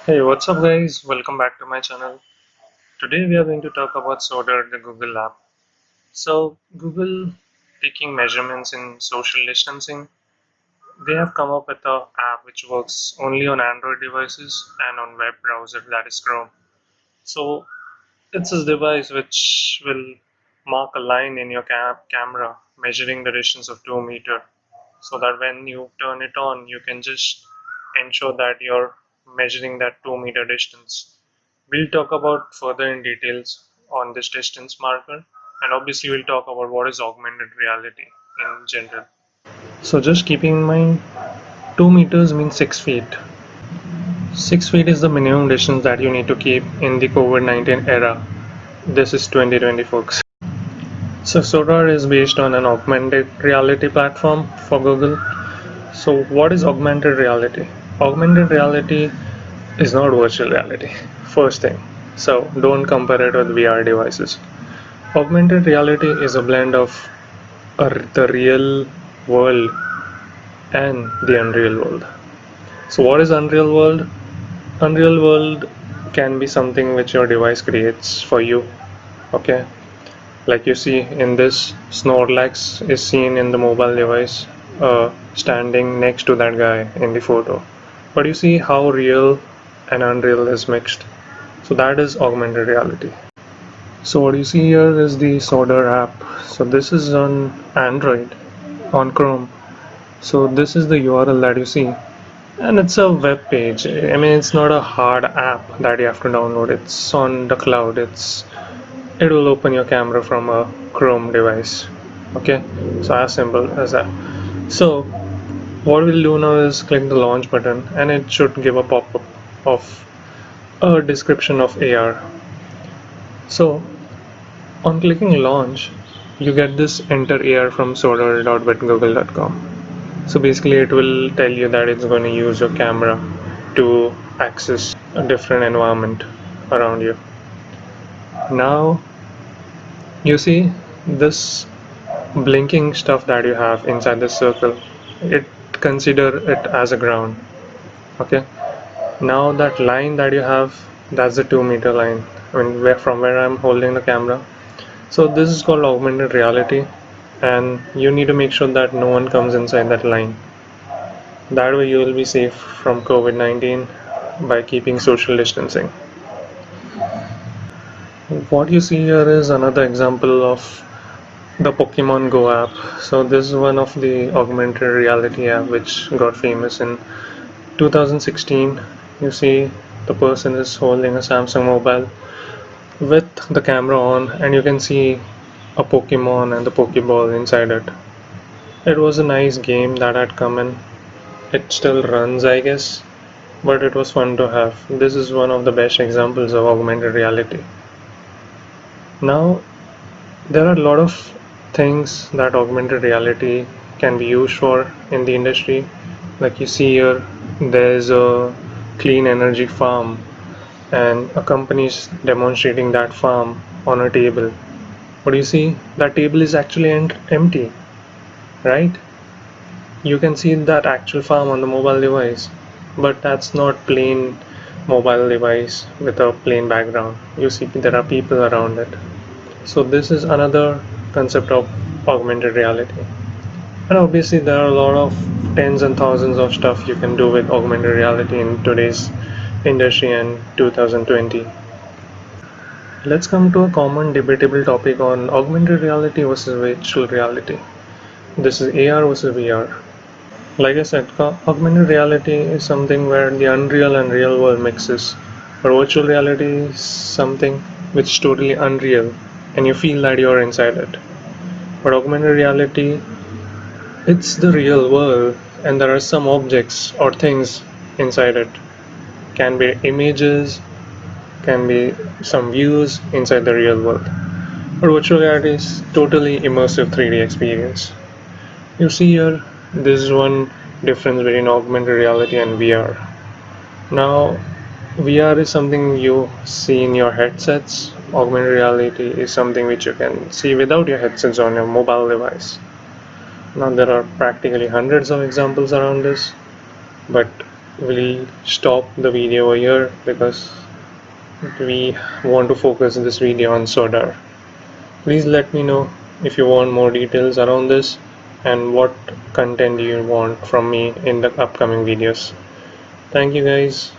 Hey, what's up, guys? Welcome back to my channel. Today we are going to talk about Sodar, the Google app. So, Google taking measurements in social distancing, they have come up with a app which works only on Android devices and on web browser, that is Chrome. So, it's a device which will mark a line in your camera measuring the distance of 2 meter, so that when you turn it on you can just ensure that you're measuring that 2 meter distance. We'll talk about further in details on this distance marker, and obviously we'll talk about what is augmented reality in general. So just keeping in mind, 2 meters means 6 feet. 6 feet is the minimum distance that you need to keep in the COVID-19 era. This is 2020, folks. So Sodar is based on an augmented reality platform for Google. So what is augmented reality? Augmented reality is not virtual reality, first thing. So don't compare it with VR devices. Augmented reality is a blend of the real world and the unreal world. So what is unreal world? Unreal world can be something which your device creates for you. Okay, like you see in this, Snorlax is seen in the mobile device standing next to that guy in the photo. But you see how real and unreal is mixed. So that is augmented reality. So what you see here is the Sodar app. So this is on Android, on Chrome. So this is the URL that you see, and it's a web page. I mean, it's not a hard app that you have to download. It's on the cloud. It will open your camera from a Chrome device. Okay, so as simple as that. So what we'll do now is click the launch button, and it should give a pop-up of a description of AR. So on clicking launch, you get this enter AR from sodar.bitgoogle.com. So basically it will tell you that it's going to use your camera to access a different environment around you. Now you see this blinking stuff that you have inside the circle, it consider it as a ground. Okay, now that line that you have, that's the 2 meter line. I mean, from where I'm holding the camera. So this is called augmented reality, and you need to make sure that no one comes inside that line. That way you will be safe from COVID-19 by keeping social distancing. What you see here is another example of the Pokemon Go app. So this is one of the augmented reality app which got famous in 2016. You see the person is holding a Samsung mobile with the camera on, and you can see a Pokemon and the Pokeball inside it. It was a nice game that had come in. It still runs, I guess, but it was fun to have. This is one of the best examples of augmented reality. Now, there are a lot of things that augmented reality can be used for in the industry. Like you see here, there's a clean energy farm, and a company is demonstrating that farm on a table. What do you see? That table is actually empty, right? You can see that actual farm on the mobile device, but that's not plain mobile device with a plain background. You see there are people around it. So this is another concept of augmented reality. And obviously there are a lot of tens and thousands of stuff you can do with augmented reality in today's industry and 2020. Let's come to a common debatable topic on augmented reality versus virtual reality. This is AR versus VR. Like I said, augmented reality is something where the unreal and real world mixes. But virtual reality is something which is totally unreal and you feel that you're inside it. But augmented reality, it's the real world and there are some objects or things inside it. Can be images, can be some views inside the real world. But virtual reality is totally immersive 3D experience. You see here, this is one difference between augmented reality and VR. Now, VR is something you see in your headsets. Augmented reality is something which you can see without your headsets on your mobile device. Now, there are practically hundreds of examples around this, but we'll stop the video here because we want to focus this video on Sodar. Please let me know if you want more details around this and what content you want from me in the upcoming videos. Thank you guys.